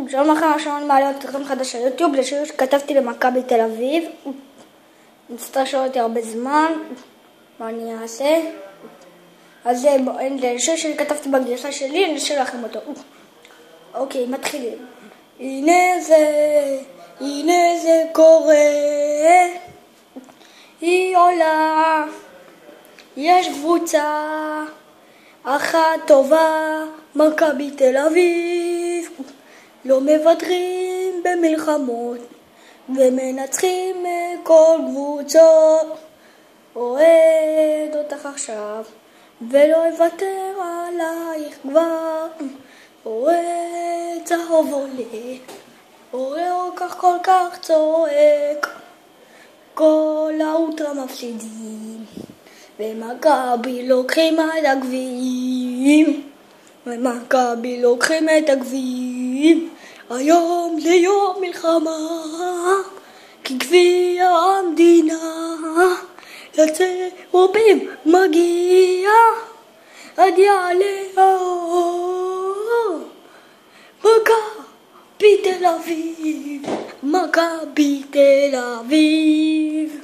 שלום לכם, עכשיו אני מעלה עוד תוכן חדש על יוטיוב לשיר שכתבתי למכבי תל אביב. מצטער שלא הייתי הרבה זמן, מה אני אעשה? אז זה שיר שכתבתי בגרסה שלי, אני אשאיר לכם אותו. אוקיי, מתחילים. הנה זה קורה, היא עולה, יש קבוצה אחת טובה, מכבי תל אביב, לא מוותרים במלחמות ומנצחים כל קבוצות. אוהד אותך עכשיו ולא אוותר עלייך כבר, אוהד צהוב עולה, אוהד כל כך צועק, כל האולטרה מפסידים ומכבי לוקחים את הגביעים, ומכבי לוקחים את הגביעים. היום זה יום מלחמה, כי גביע המדינה לצהובים מגיע, עד יעלה האור. מכבי תל אביב, מכבי תל אביב.